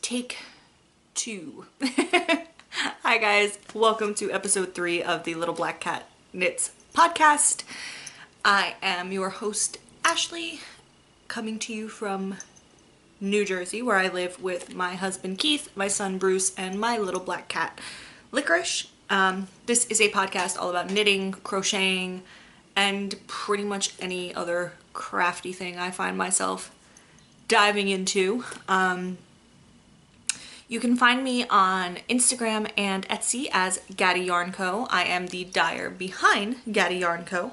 Take two. Hi guys, welcome to episode 3 of the Little Black Cat Knits podcast. I am your host, Ashley, coming to you from New Jersey, where I live with my husband Keith, my son Bruce, and my little black cat Licorice. This is a podcast all about knitting, crocheting, and pretty much any other crafty thing I find myself diving into. You can find me on Instagram and Etsy as Gatti Yarn Co. I am the dyer behind Gatti Yarn Co.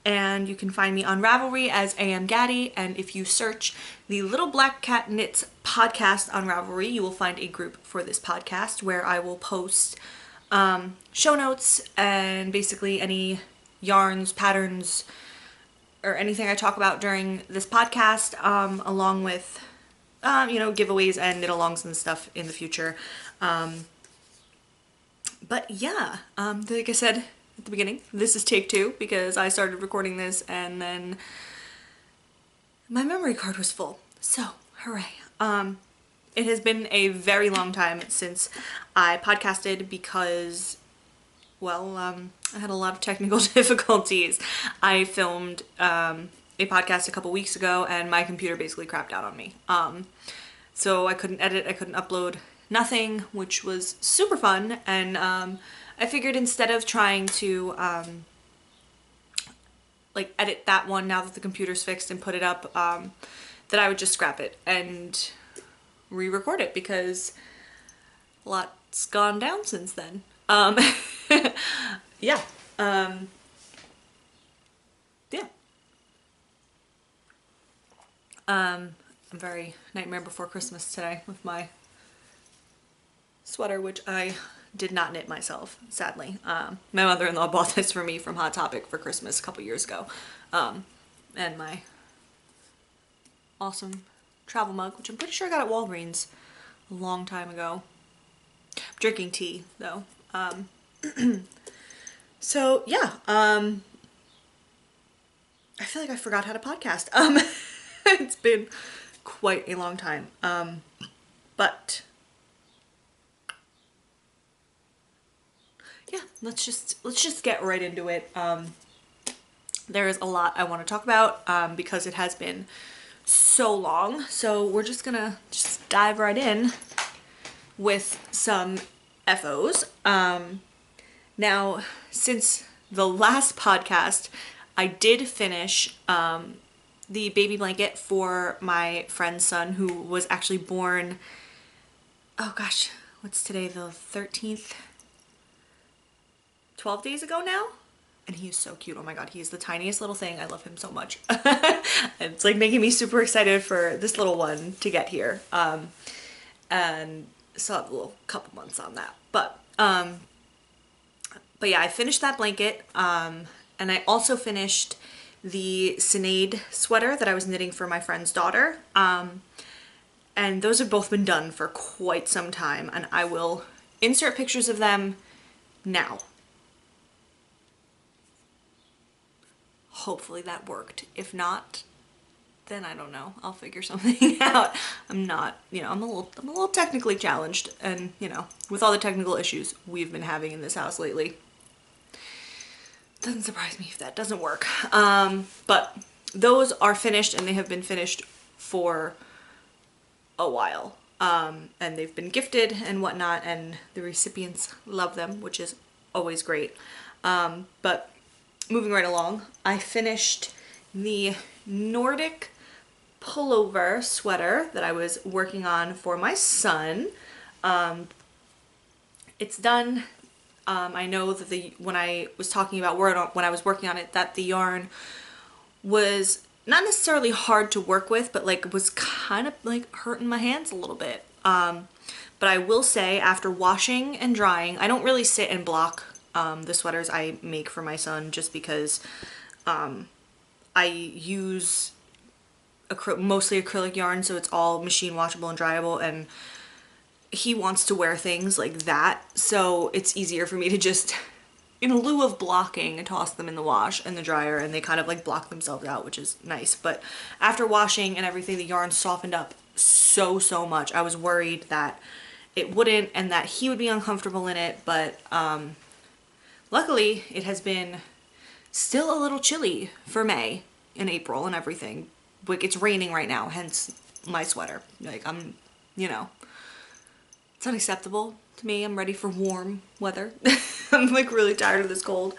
And you can find me on Ravelry as AM Gatti. And if you search the Little Black Cat Knits podcast on Ravelry, you will find a group for this podcast where I will post show notes and basically any yarns, patterns, or anything I talk about during this podcast, along with giveaways and knit-alongs and stuff in the future. But yeah, like I said at the beginning, this is take 2 because I started recording this and then my memory card was full. So, hooray. It has been a very long time since I podcasted because, I had a lot of technical difficulties. I filmed a podcast a couple weeks ago and my computer basically crapped out on me. So I couldn't edit, I couldn't upload, nothing, which was super fun. And I figured instead of trying to edit that one now that the computer's fixed and put it up, that I would just scrap it and re-record it because a lot's gone down since then. Yeah. I'm very Nightmare Before Christmas today with my sweater, which I did not knit myself, sadly. My mother-in-law bought this for me from Hot Topic for Christmas a couple years ago. And my awesome travel mug, which I'm pretty sure I got at Walgreens a long time ago. I'm drinking tea, though. So, yeah. I feel like I forgot how to podcast. It's been quite a long time. But yeah, let's just get right into it. There is a lot I want to talk about because it has been so long. So we're just gonna dive right in with some FOs. Now, since the last podcast, I did finish the baby blanket for my friend's son, who was actually born, oh gosh, what's today, the 13th? 12 days ago now? And he is so cute. Oh my god, he is the tiniest little thing. I love him so much. It's like making me super excited for this little one to get here. And still have a little couple months on that. But yeah, I finished that blanket. And I also finished the Sinead sweater that I was knitting for my friend's daughter. And those have both been done for quite some time, and I will insert pictures of them now. Hopefully that worked. If not, then I don't know. I'll figure something out. I'm not, I'm a little technically challenged, and with all the technical issues we've been having in this house lately, doesn't surprise me if that doesn't work. But those are finished, and they have been finished for a while. And they've been gifted and whatnot, and the recipients love them, which is always great. But moving right along, I finished the Nordic pullover sweater that I was working on for my son. It's done. I know that when I was talking about when I was working on it, that the yarn was not necessarily hard to work with, but was kind of hurting my hands a little bit. But I will say, after washing and drying, I don't really sit and block the sweaters I make for my son, just because I use mostly acrylic yarn, so it's all machine washable and dryable, and he wants to wear things like that, so it's easier for me to just, in lieu of blocking, toss them in the wash and the dryer, and they kind of block themselves out, which is nice. But after washing and everything, the yarn softened up so much. I was worried that it wouldn't and that he would be uncomfortable in it, but luckily it has been still a little chilly for May and April and everything. Like, it's raining right now, hence my sweater. Like, I'm, you know, it's unacceptable to me. I'm ready for warm weather. I'm like really tired of this cold.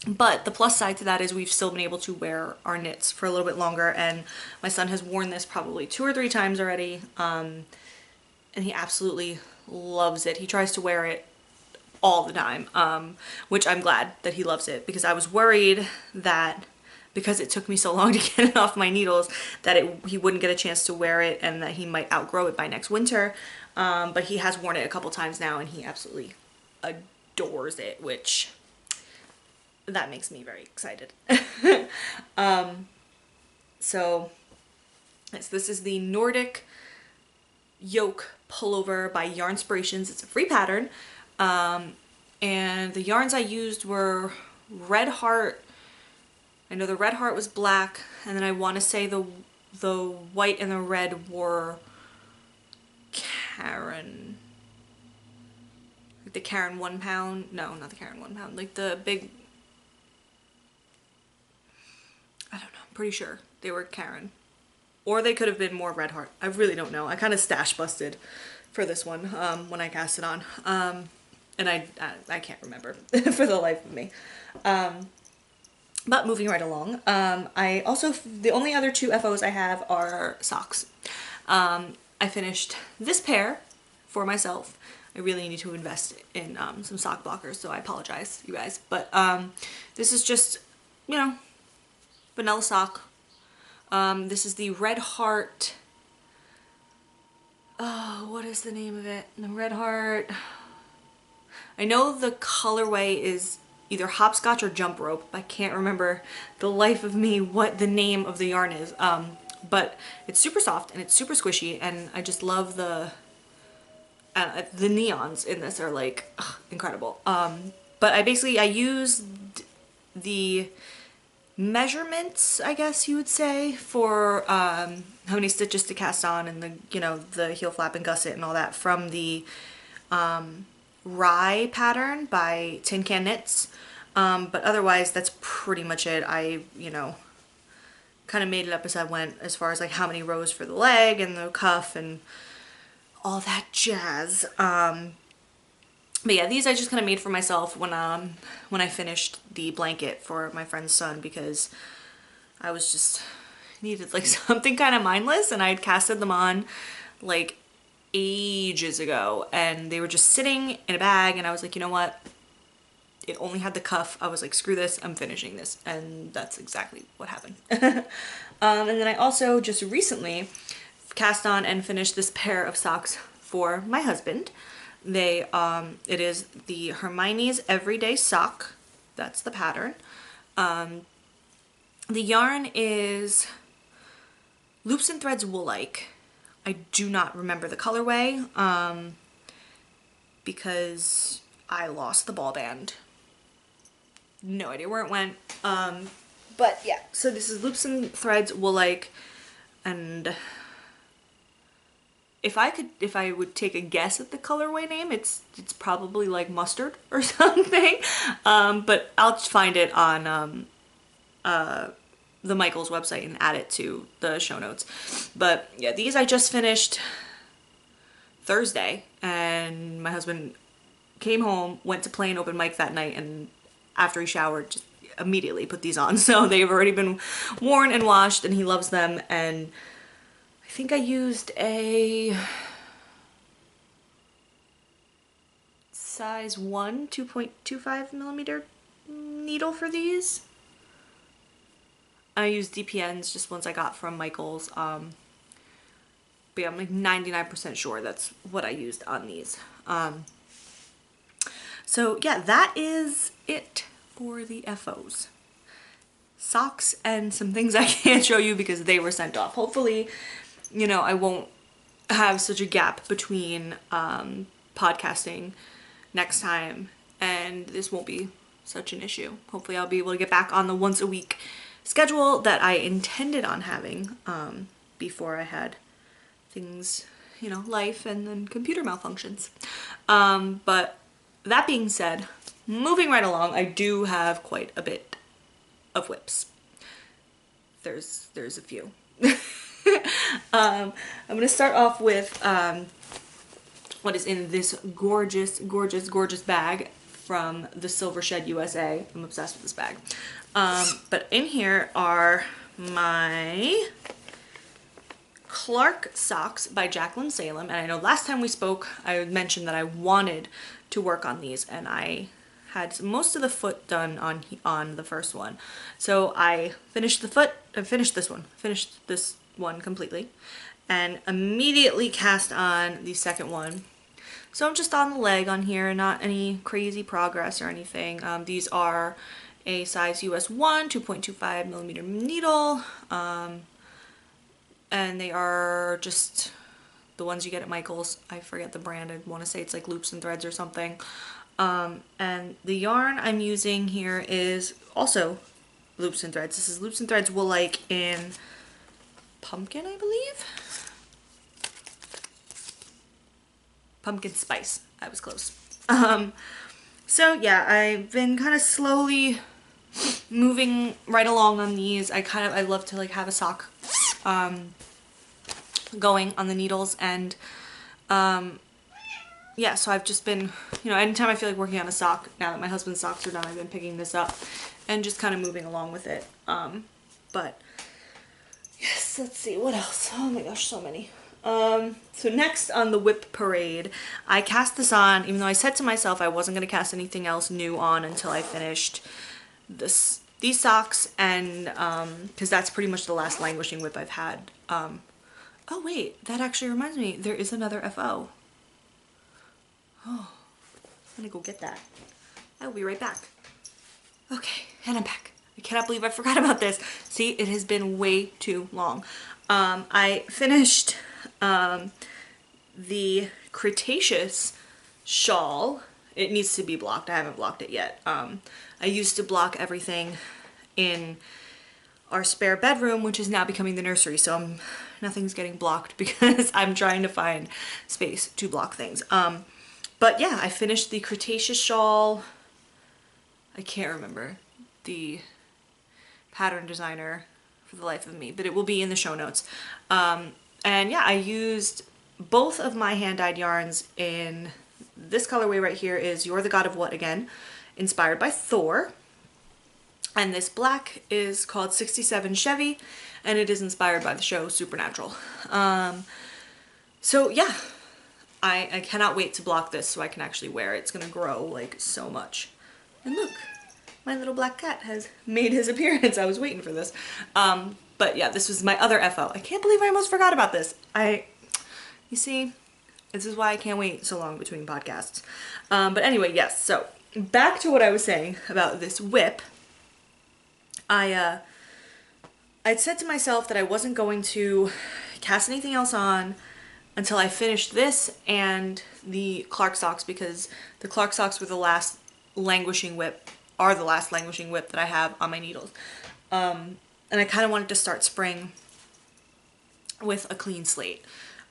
But the plus side to that is we've still been able to wear our knits for a little bit longer, and my son has worn this probably 2 or 3 times already, and he absolutely loves it. He tries to wear it all the time, which I'm glad that he loves it, because I was worried that because it took me so long to get it off my needles that he wouldn't get a chance to wear it and that he might outgrow it by next winter. But he has worn it a couple times now and he absolutely adores it, which that makes me very excited. So this is the Nordic Yoke Pullover by Yarnspirations. It's a free pattern. And the yarns I used were Red Heart. I know the Red Heart was black, and then I want to say the white and the red were Karen. Like the Karen 1 pound. No, not the Karen 1 pound. Like the big, I don't know. I'm pretty sure they were Karen. Or they could have been more Red Heart. I really don't know. I kind of stash busted for this one when I cast it on. And I can't remember for the life of me. But moving right along, I also, the only other 2 FOs I have are socks. I finished this pair for myself. I really need to invest in some sock blockers, so I apologize, you guys. But this is just, you know, vanilla sock. This is the Red Heart. Oh, what is the name of it? The Red Heart. I know the colorway is either hopscotch or jump rope. I can't remember the life of me what the name of the yarn is. But it's super soft and it's super squishy, and I just love the neons in this are like incredible. But I used the measurements, I guess you would say, for how many stitches to cast on and the, you know, the heel flap and gusset and all that from the Rye pattern by Tin Can Knits. But otherwise that's pretty much it. I, you know, kind of made it up as I went as far as like how many rows for the leg and the cuff and all that jazz. But yeah, these I just kind of made for myself when I finished the blanket for my friend's son, because I was just needed like something kind of mindless, and I had casted them on like ages ago and they were just sitting in a bag, and I was like, you know what? It only had the cuff. I was like, screw this, I'm finishing this. And that's exactly what happened. And then I also just recently cast on and finished this pair of socks for my husband. It is the Hermione's Everyday Sock. That's the pattern. The yarn is Loops and Threads Wool-like. I do not remember the colorway because I lost the ball band. No idea where it went. But yeah, so this is Loops and Threads Wool-like, and if I would take a guess at the colorway name, it's probably like mustard or something. But I'll just find it on the Michaels website and add it to the show notes. But yeah, these I just finished Thursday, and my husband came home, went to play an open mic that night, and after he showered, just immediately put these on. So they've already been worn and washed, and he loves them. And I think I used a size 1 2.25 millimeter needle for these. I used DPNs, just ones I got from Michaels. But yeah, I'm like 99% sure that's what I used on these. So yeah, that is it for the FOs. Socks and some things I can't show you because they were sent off. Hopefully, you know, I won't have such a gap between podcasting next time, and this won't be such an issue. Hopefully I'll be able to get back on the once a week schedule that I intended on having before I had things, you know, life and then computer malfunctions. But that being said, moving right along, I do have quite a bit of whips. There's a few. I'm gonna start off with what is in this gorgeous, gorgeous, gorgeous bag from the Silver Shed USA. I'm obsessed with this bag. But in here are my Clark socks by Jacqueline Salem. And I know last time we spoke, I mentioned that I wanted to work on these, and I had most of the foot done on the first one. So I finished the foot, finished this one completely, and immediately cast on the second one. So I'm just on the leg on here, not any crazy progress or anything. These are a size US 1, 2.25 millimeter needle, and they are just the ones you get at Michael's. I forget the brand. I want to say it's like Loops and Threads or something. And the yarn I'm using here is also Loops and Threads. This is Loops and Threads Wool-like in pumpkin, I believe. Pumpkin spice. I was close. So yeah, I've been kind of slowly moving right along on these. I love to like have a sock going on the needles, and yeah, so I've just been, you know, anytime I feel like working on a sock, now that my husband's socks are done, I've been picking this up and just kind of moving along with it. But yes, let's see, what else? Oh my gosh, so many. So next on the whip parade, I cast this on, even though I said to myself I wasn't going to cast anything else new on until I finished these socks, and because that's pretty much the last languishing whip I've had. Oh wait, that actually reminds me, there is another FO. Oh, I'm gonna go get that. I will be right back. Okay, and I'm back. I cannot believe I forgot about this. See, it has been way too long. I finished the Cretaceous shawl. It needs to be blocked. I haven't blocked it yet. I used to block everything in our spare bedroom, which is now becoming the nursery, so nothing's getting blocked because I'm trying to find space to block things. But yeah, I finished the Cretaceous shawl. I can't remember the pattern designer for the life of me, but it will be in the show notes. And yeah, I used both of my hand-dyed yarns in this colorway right here is You're the God of What Again, inspired by Thor. And this black is called 67 Chevy, and it is inspired by the show Supernatural. So yeah, I cannot wait to block this so I can actually wear it. It's gonna grow like so much. And look, my little black cat has made his appearance. I was waiting for this. But yeah, this was my other FO. I can't believe I almost forgot about this. You see, this is why I can't wait so long between podcasts. But anyway, yes, so back to what I was saying about this whip. I'd said to myself that I wasn't going to cast anything else on until I finished this and the Clark socks, because the Clark socks were the last languishing whip, that I have on my needles. And I kind of wanted to start spring with a clean slate.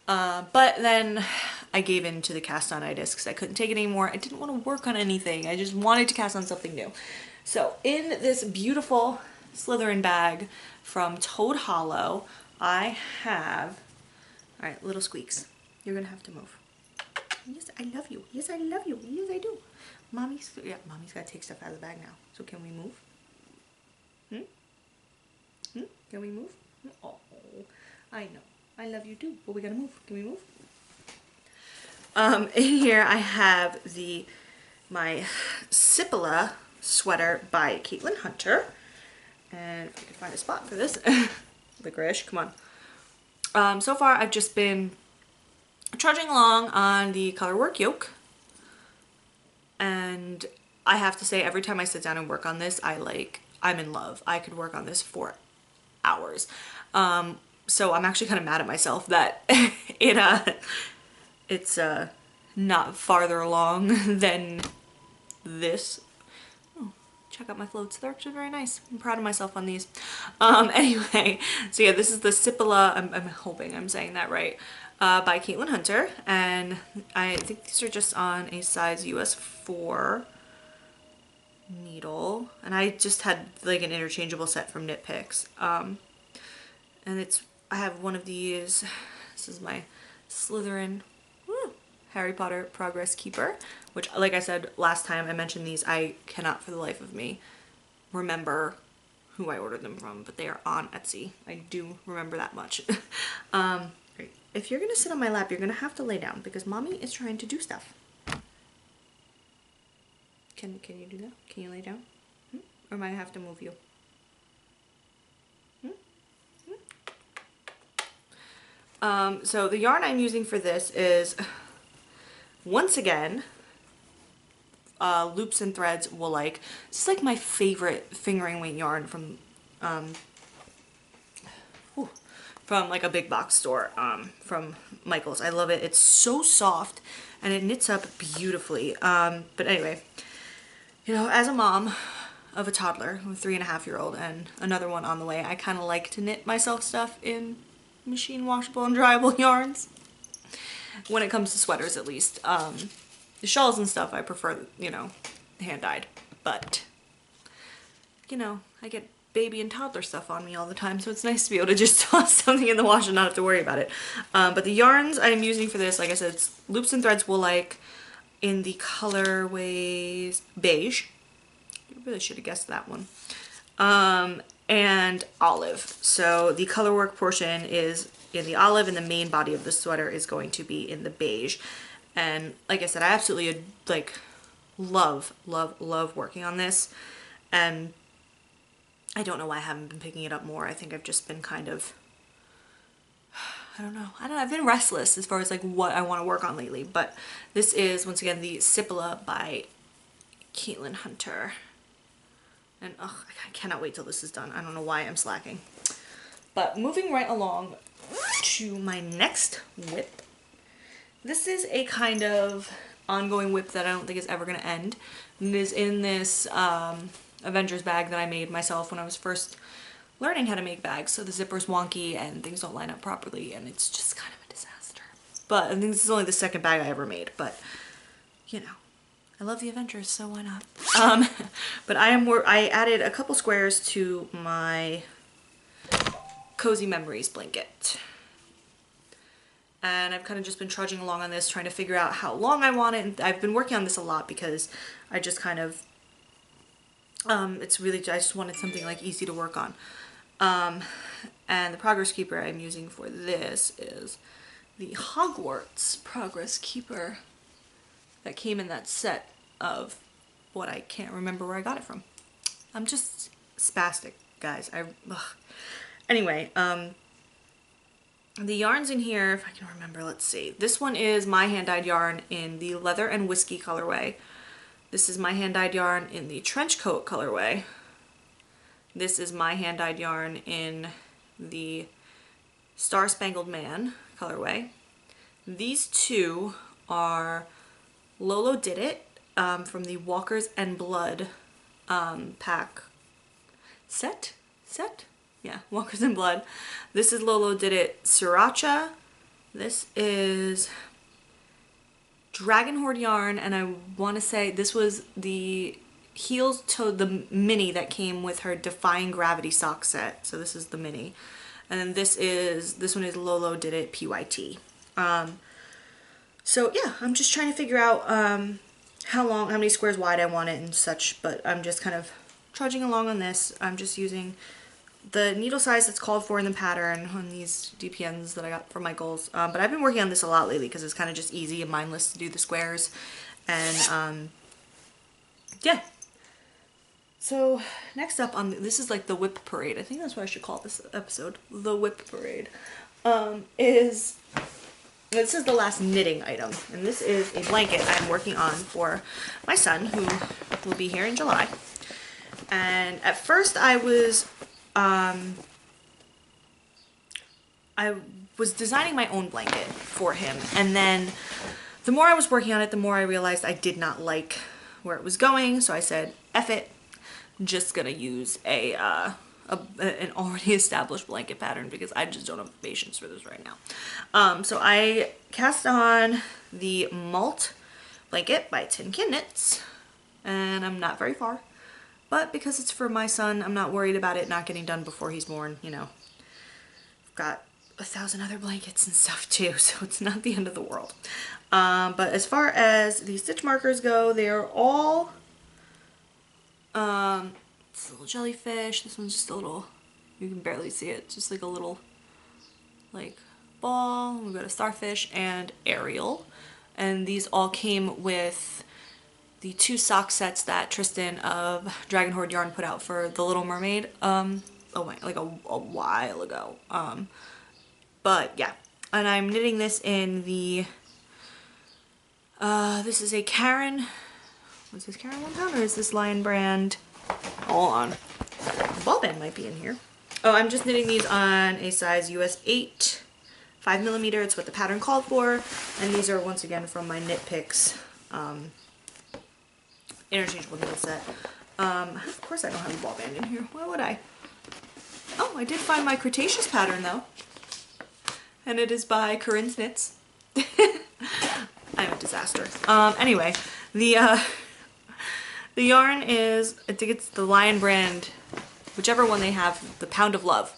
But then I gave in to the cast-on-itis because I couldn't take it anymore. I didn't want to work on anything. I just wanted to cast on something new. So in this beautiful Slytherin bag from Toad Hollow, I have, all right, little squeaks. You're gonna have to move. Yes, I love you. Yes, I love you. Yes, I do. Mommy's gotta take stuff out of the bag now. So can we move? Can we move? Oh, I know. I love you too, but we gotta move. Can we move? In here I have my Sipila sweater by Caitlin Hunter. And if I can find a spot for this. Licorice, come on. So far I've just been trudging along on the color work yoke. And I have to say, every time I sit down and work on this, I'm in love. I could work on this for hours. So I'm actually kind of mad at myself that it's not farther along than this. Oh, check out my floats. They're actually very nice. I'm proud of myself on these. Anyway, so yeah, this is the Sipila. I'm hoping I'm saying that right. by Caitlin Hunter, and I think these are just on a size US 4 needle, and I just had like an interchangeable set from Knit Picks. And I have one of these. This is my Slytherin Harry Potter Progress Keeper, which, like I said last time I mentioned these, I cannot for the life of me remember who I ordered them from, but they are on Etsy. I do remember that much. Great. If you're gonna sit on my lap, you're gonna have to lay down because mommy is trying to do stuff. Can you do that? Can you lay down? Or might I have to move you? So the yarn I'm using for this is, once again, Loops and Threads Wool-like. This is like my favorite fingering weight yarn from like a big box store, from Michael's. I love it. It's so soft and it knits up beautifully. But anyway, you know, as a mom of a toddler, a 3.5-year-old, and another one on the way, I kind of like to knit myself stuff in machine washable and dryable yarns. When it comes to sweaters, at least. The shawls and stuff, I prefer, you know, hand-dyed. But, you know, I get baby and toddler stuff on me all the time, so it's nice to be able to just toss something in the wash and not have to worry about it. But the yarns I'm using for this, like I said, it's Loops and Threads Wool-like in the colorways beige. You really should have guessed that one. And olive. So the color work portion is in the olive, and the main body of the sweater is going to be in the beige. And like I said, I absolutely like love working on this, and I don't know why I haven't been picking it up more. I think I've just been kind of, I don't know, I've been restless as far as like what I want to work on lately. But this is, once again, the Sipola by Caitlin Hunter. And I cannot wait till this is done. I don't know why I'm slacking. But moving right along to my next whip. This is a kind of ongoing whip that I don't think is ever going to end. And it is in this Avengers bag that I made myself when I was first learning how to make bags. So the zipper's wonky and things don't line up properly, and it's just kind of a disaster. But I think this is only the second bag I ever made, but you know, I love the Avengers, so why not? But I added a couple squares to my Cozy Memories blanket. And I've kind of just been trudging along on this, trying to figure out how long I want it. And I've been working on this a lot because I just kind of, it's really, I just wanted something like easy to work on. And the Progress Keeper I'm using for this is the Hogwarts Progress Keeper that came in that set of what I can't remember where I got it from. I'm just spastic, guys. Anyway, the yarns in here, if I can remember, let's see. This one is my hand-dyed yarn in the Leather and Whiskey colorway. This is my hand-dyed yarn in the Trench Coat colorway. This is my hand-dyed yarn in the Star Spangled Man colorway. These two are Lolo Did It from the Walkers and Blood pack set? Yeah, Walkers and Blood. This is Lolo Did It Sriracha. This is Dragon Horde yarn, and I want to say this was the Heels to the mini that came with her Defying Gravity sock set. So this is the mini. And then this one is Lolo Did It PYT. So yeah, I'm just trying to figure out how many squares wide I want it and such, but I'm just kind of trudging along on this. I'm just using the needle size that's called for in the pattern on these DPNs that I got from Michael's. But I've been working on this a lot lately because it's kind of just easy and mindless to do the squares. And yeah. So next up on this is like the whip parade. I think that's what I should call this episode. The whip parade. This is the last knitting item. And this is a blanket I'm working on for my son, who will be here in July. And at first I was designing my own blanket for him, and then the more I was working on it, the more I realized I did not like where it was going, so I said, F it, I'm just gonna use a an already established blanket pattern because I just don't have patience for this right now. So I cast on the Malt blanket by Tin Knits, and I'm not very far. But because it's for my son, I'm not worried about it not getting done before he's born, you know. I've got 1,000 other blankets and stuff too, so it's not the end of the world. But as far as the stitch markers go, they are all it's a little jellyfish. This one's just a little, you can barely see it, just like a little like ball. We've got a starfish and Ariel, and these all came with the 2 sock sets that Tristan of Dragon Horde Yarn put out for The Little Mermaid like a while ago. But yeah, and I'm knitting this in the this is a Karen, what's this, Karen 1 pound, or is this Lion Brand? Hold on, the ball band might be in here. Oh, I'm just knitting these on a size US 8 5mm. It's what the pattern called for, and these are once again from my Knit Picks interchangeable needle set. Of course I don't have a ball band in here. Why would I? Oh, I did find my Cretaceous pattern though, and it is by Corinne's Knits. I'm a disaster. Anyway, the yarn is, I think it's the Lion Brand, whichever one they have, the Pound of Love,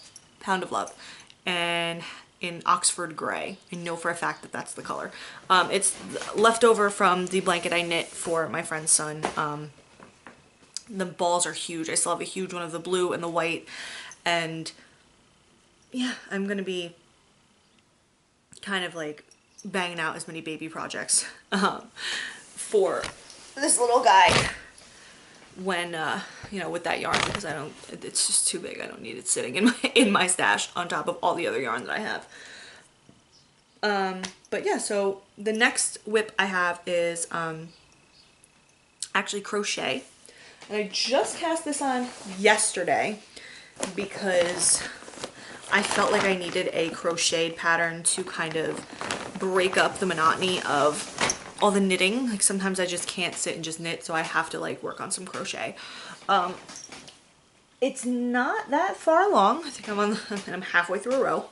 and in Oxford Grey. I know for a fact that that's the color. It's left over from the blanket I knit for my friend's son. The balls are huge. I still have a huge one of the blue and the white, and yeah, I'm gonna be kind of like banging out as many baby projects for this little guy when you know, with that yarn, because I don't, it's just too big. I don't need it sitting in my stash on top of all the other yarn that I have. But yeah, so the next whip I have is actually crochet, and I just cast this on yesterday because I felt like I needed a crocheted pattern to kind of break up the monotony of all the knitting. Like sometimes I just can't sit and just knit, so I have to like work on some crochet. It's not that far along. I think I'm halfway through a row,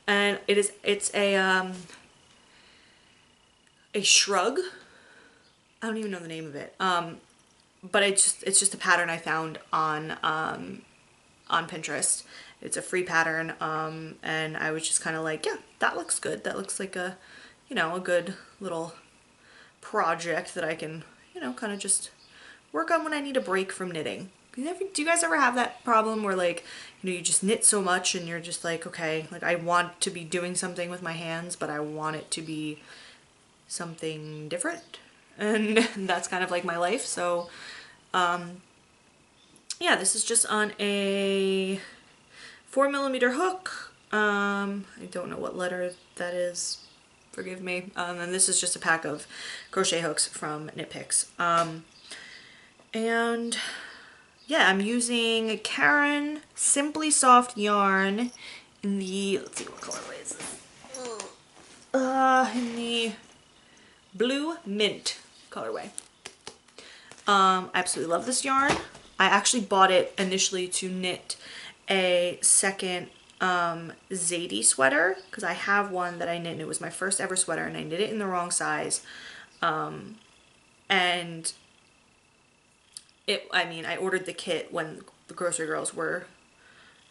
and it's a shrug. I don't even know the name of it. But it's just a pattern I found on Pinterest. It's a free pattern, and I was just kind of like, yeah, that looks good. That looks like a, you know, a good little project that I can, you know, kind of just work on when I need a break from knitting. Do you guys ever have that problem where, like, you know, you just knit so much and you're just like, okay, like I want to be doing something with my hands, but I want it to be something different, and that's kind of like my life. So yeah, this is just on a 4mm hook. I don't know what letter that is, forgive me. And this is just a pack of crochet hooks from Knit Picks. And yeah, I'm using Karen Simply Soft yarn in the, let's see, what colorway is this? In the Blue Mint colorway. I absolutely love this yarn. I actually bought it initially to knit a second Zadie sweater, because I have one that I knit and it was my first ever sweater, and I knit it in the wrong size. And I mean, I ordered the kit when the grocery girls were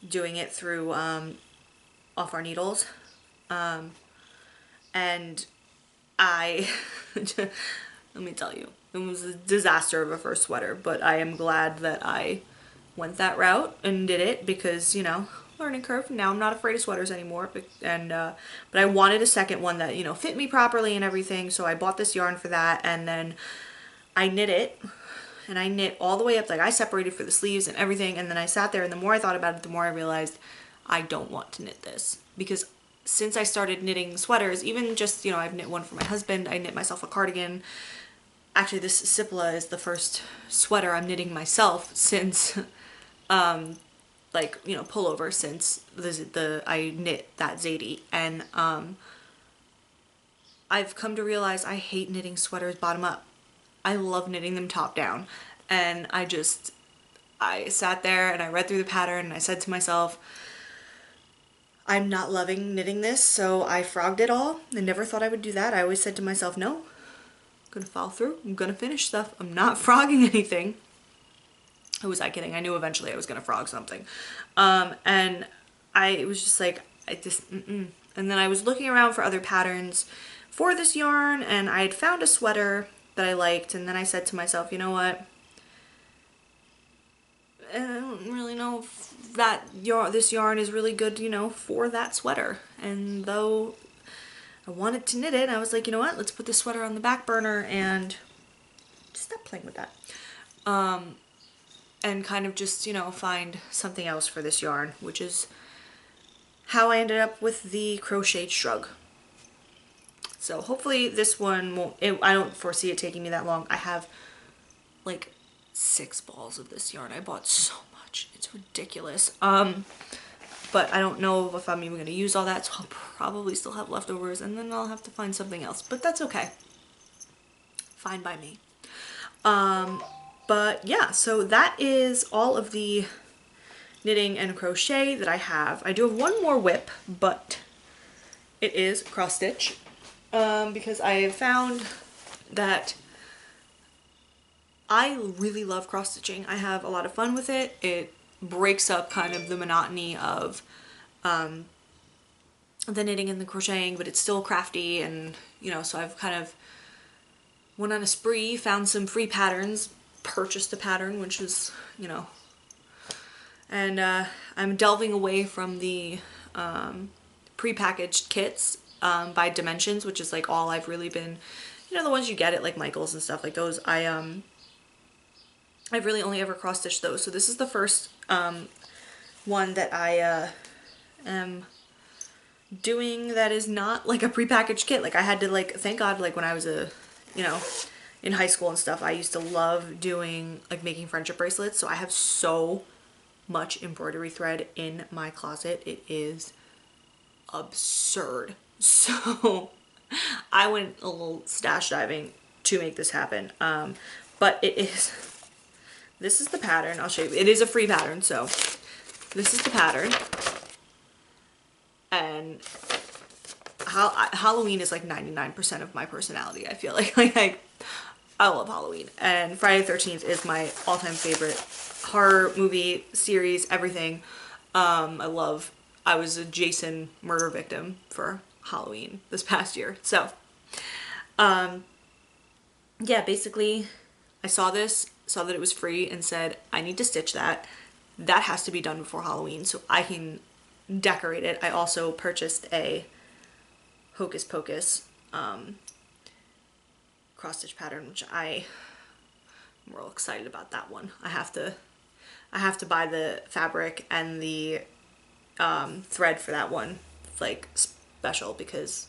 doing it through Off Our Needles. And I, let me tell you, it was a disaster of a first sweater, but I am glad that I went that route and did it because, you know, learning curve. Now I'm not afraid of sweaters anymore, but I wanted a second one that, you know, fit me properly and everything, so I bought this yarn for that, and then I knit it, and I knit all the way up. Like, I separated for the sleeves and everything, and then I sat there, and the more I thought about it, the more I realized I don't want to knit this, because since I started knitting sweaters, even just, you know, I've knit one for my husband, I knit myself a cardigan. Actually, this Cipla is the first sweater I'm knitting myself since, like, you know, pullover, since I knit that Zadie. And I've come to realize I hate knitting sweaters bottom up. I love knitting them top down. And I sat there and I read through the pattern and I said to myself, I'm not loving knitting this, so I frogged it all. I never thought I would do that. I always said to myself, no, I'm gonna follow through. I'm gonna finish stuff. I'm not frogging anything. Who was I kidding? I knew eventually I was gonna frog something. And I was just like, I just, mm-mm. And then I was looking around for other patterns for this yarn, and I had found a sweater that I liked, and then I said to myself, you know what? I don't really know if this yarn is really good, you know, for that sweater. And though I wanted to knit it, I was like, you know what? Let's put this sweater on the back burner and stop playing with that. And kind of just, you know, find something else for this yarn, which is how I ended up with the Crocheted Shrug. So hopefully this one won't, I don't foresee it taking me that long. I have like 6 balls of this yarn. I bought so much. It's ridiculous. But I don't know if I'm even going to use all that, so I'll probably still have leftovers, and then I'll have to find something else. But that's okay. Fine by me. But yeah, so that is all of the knitting and crochet that I have. I do have one more whip, but it is cross stitch, because I have found that I really love cross stitching. I have a lot of fun with it. It breaks up kind of the monotony of the knitting and the crocheting, but it's still crafty, and you know, so I've kind of went on a spree, found some free patterns, purchased a pattern, which is, you know, and I'm delving away from the pre-packaged kits by Dimensions, which is like all I've really been, you know, the ones you get at like Michael's and stuff like those. I've really only ever cross-stitched those. So this is the first one that I am doing that is not like a pre-packaged kit. Like I had to, like, thank God, like when I was you know, in high school and stuff, I used to love doing, like, making friendship bracelets. So I have so much embroidery thread in my closet. It is absurd. So I went a little stash diving to make this happen. But this is the pattern. I'll show you. It is a free pattern, so this is the pattern. And Halloween is like 99% of my personality, I feel like. I love Halloween. And Friday the 13th is my all-time favorite horror movie, series, everything. I was a Jason murder victim for Halloween this past year. So, yeah, basically, I saw this, saw that it was free, and said, I need to stitch that. That has to be done before Halloween so I can decorate it. I also purchased a Hocus Pocus cross stitch pattern, which I'm real excited about that one. I have to buy the fabric and the thread for that one, like special, because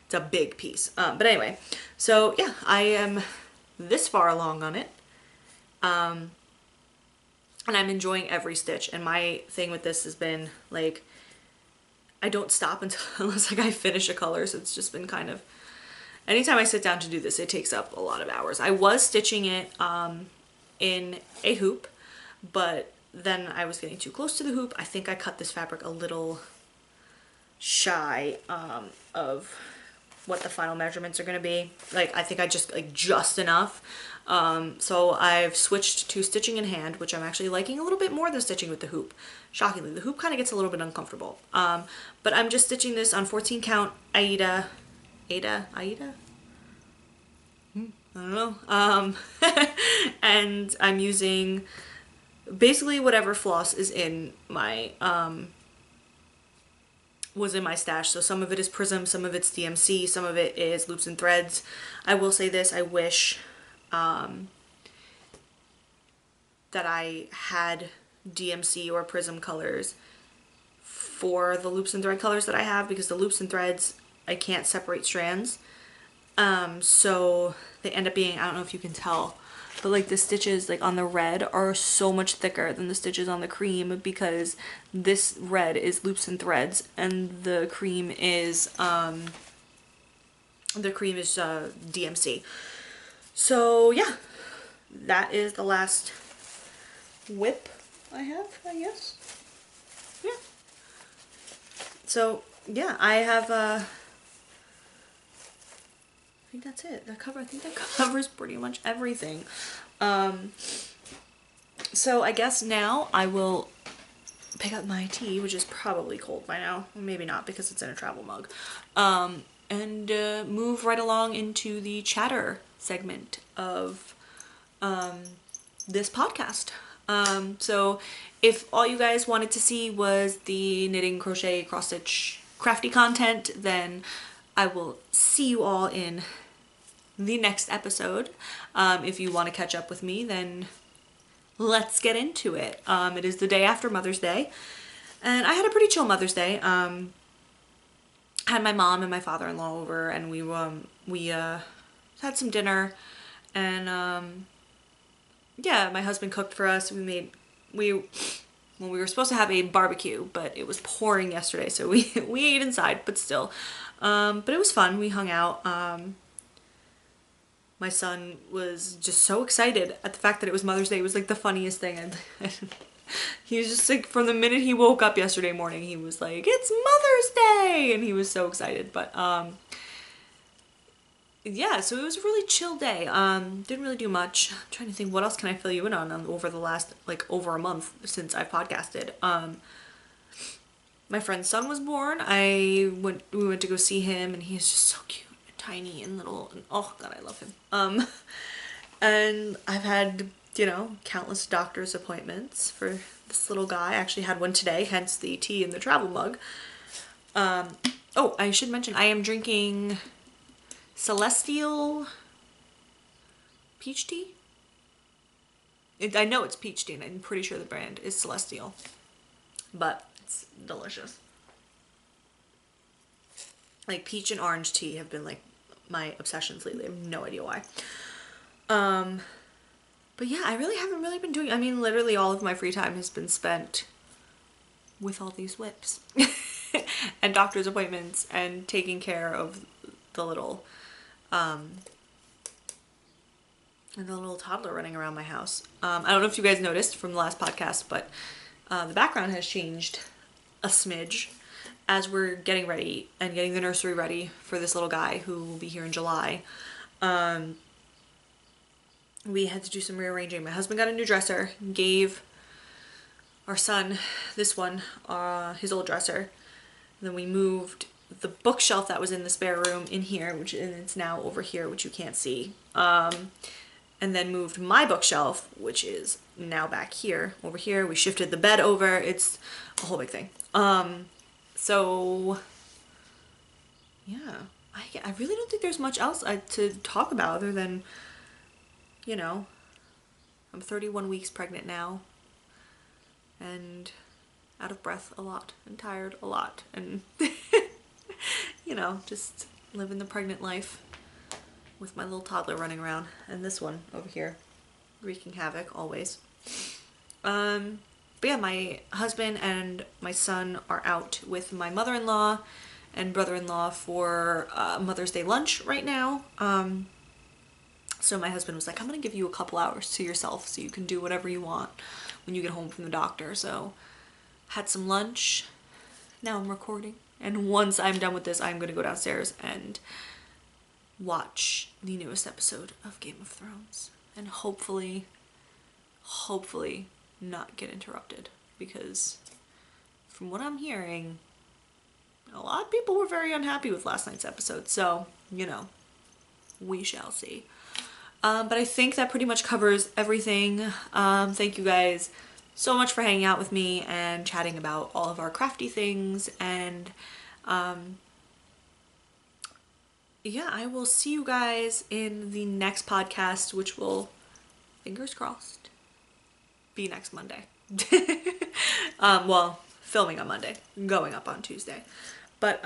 it's a big piece. But anyway, so yeah, I am this far along on it. And I'm enjoying every stitch. And my thing with this has been, like, I don't stop unless like I finish a color. So it's just been kind of, anytime I sit down to do this, it takes up a lot of hours. I was stitching it in a hoop, but then I was getting too close to the hoop. I think I cut this fabric a little shy of what the final measurements are going to be. Like, I think I just, like, just enough. So I've switched to stitching in hand, which I'm actually liking a little bit more than stitching with the hoop. Shockingly, the hoop kind of gets a little bit uncomfortable. But I'm just stitching this on 14 count Aida? I don't know. And I'm using basically whatever floss is in my, was in my stash. So some of it is Prism, some of it's DMC, some of it is Loops and Threads. I will say this, I wish that I had DMC or Prism colors for the Loops and Thread colors that I have, because the Loops and Threads, I can't separate strands. So they end up being, I don't know if you can tell, but like the stitches like on the red are so much thicker than the stitches on the cream, because this red is Loops and Threads and the cream is DMC. So yeah, that is the last whip I have, I guess. Yeah. So, yeah, I have, I think that's it. I think that covers pretty much everything. So I guess now I will pick up my tea, which is probably cold by now. Maybe not because it's in a travel mug. And move right along into the chatter segment of this podcast. So if all you guys wanted to see was the knitting, crochet, cross stitch, crafty content, then I will see you all in the next episode. If you want to catch up with me, then let's get into it. It is the day after Mother's Day, and I had a pretty chill Mother's Day. Had my mom and my father-in-law over, and we had some dinner, and yeah, my husband cooked for us. We were supposed to have a barbecue, but it was pouring yesterday, so we ate inside, but still. But it was fun. We hung out. My son was just so excited at the fact that it was Mother's Day. It was like the funniest thing. And he was just like, from the minute he woke up yesterday morning, he was like, it's Mother's Day! And he was so excited. But yeah, so it was a really chill day. Didn't really do much. I'm trying to think, what else can I fill you in on over the last, like, over a month since I podcasted. My friend's son was born. We went to go see him, and he's just so cute. Tiny and little, and oh god, I love him. And I've had, countless doctor's appointments for this little guy. I actually had one today, hence the tea in the travel mug. Oh, I should mention, I am drinking Celestial peach tea. I know it's peach tea, and I'm pretty sure the brand is Celestial, but it's delicious. Like, peach and orange tea have been, like, my obsessions lately. I have no idea why. But yeah, I really haven't really been doing, I mean, literally all of my free time has been spent with all these whips. And doctor's appointments and taking care of the little toddler running around my house. I don't know if you guys noticed from the last podcast, but the background has changed a smidge as we're getting ready and getting the nursery ready for this little guy who will be here in July. We had to do some rearranging. My husband got a new dresser, gave our son this one, his old dresser. And then we moved the bookshelf that was in the spare room in here, and it's now over here, which you can't see. And then moved my bookshelf, which is now back here, over here. We shifted the bed over. It's a whole big thing. So, yeah, I really don't think there's much else to talk about other than, I'm 31 weeks pregnant now, and out of breath a lot, and tired a lot, and, just living the pregnant life with my little toddler running around, and this one over here wreaking havoc always. But yeah, my husband and my son are out with my mother-in-law and brother-in-law for Mother's Day lunch right now. So my husband was like, I'm gonna give you a couple hours to yourself so you can do whatever you want when you get home from the doctor. So had some lunch. Now I'm recording. And once I'm done with this, I'm gonna go downstairs and watch the newest episode of Game of Thrones. And hopefully not get interrupted, because from what I'm hearing, a lot of people were very unhappy with last night's episode, so we shall see. But I think that pretty much covers everything. Thank you guys so much for hanging out with me and chatting about all of our crafty things, and yeah, I will see you guys in the next podcast, which will, fingers crossed, be next Monday. Well, filming on Monday, going up on Tuesday. But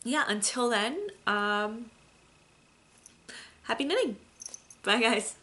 yeah, until then, happy knitting. Bye guys.